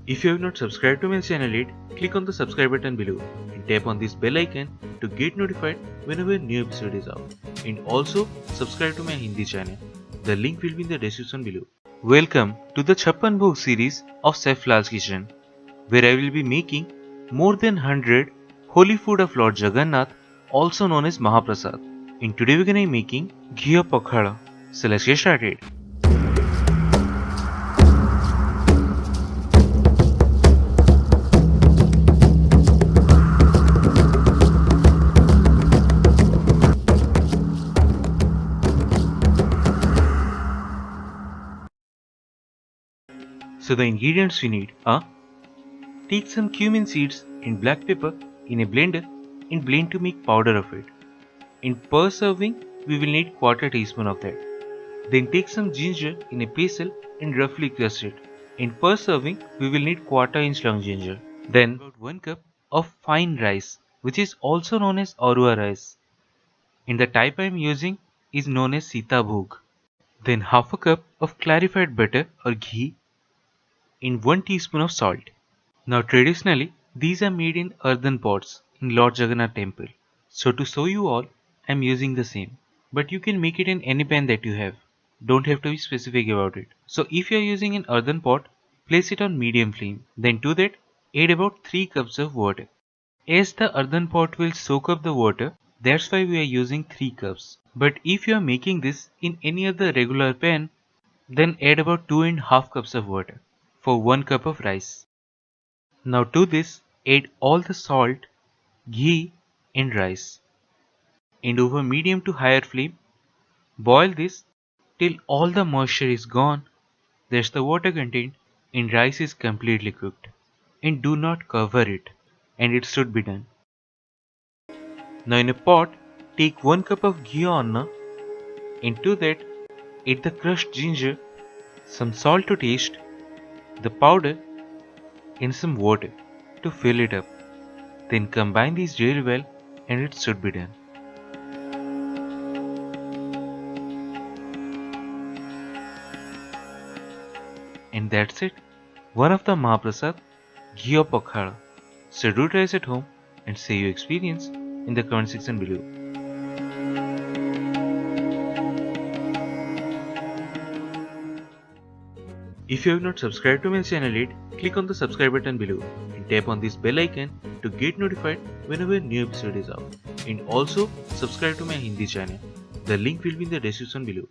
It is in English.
If you have not subscribed to my channel yet, click on the subscribe button below and tap on this bell icon to get notified whenever a new episode is out. And also subscribe to my Hindi channel. The link will be in the description below. Welcome to the CHAPPAN BHOG series of Chef Lall's kitchen, where I will be making more than 100 holy food of Lord Jagannath, also known as Mahaprasad. And today we're gonna be making GHIA PAKHALA. So let's get started. So the ingredients we need are: take some cumin seeds and black pepper in a blender and blend to make powder of it. In per serving, we will need quarter teaspoon of that. Then take some ginger in a pestle and roughly crush it. In per serving, we will need quarter-inch long ginger. Then about 1 cup of fine rice, which is also known as Arua rice. And the type I am using is known as Sita Bhog. Then half a cup of clarified butter or ghee and 1 teaspoon of salt. Now traditionally, these are made in earthen pots in Lord Jagannath temple. So to show you all, I am using the same. But you can make it in any pan that you have. Don't have to be specific about it. So if you are using an earthen pot, place it on medium flame. Then to that, add about 3 cups of water. As the earthen pot will soak up the water, that's why we are using 3 cups. But if you are making this in any other regular pan, then add about 2.5 cups of water for 1 cup of rice. Now to this, add all the salt, ghee and rice. And over medium to higher flame, boil this till all the moisture is gone, that's the water content, and rice is completely cooked. And do not cover it, and it should be done. Now in a pot, take 1 cup of ghee anna, and to that add the crushed ginger, some salt to taste, the powder and some water to fill it up. Then combine these really well and it should be done. And that's it, one of the Mahaprasad, GHIA PAKHALA. So do try it at home and say your experience in the comment section below. If you have not subscribed to my channel yet, click on the subscribe button below and tap on this bell icon to get notified whenever a new episode is out. And also subscribe to my Hindi channel. The link will be in the description below.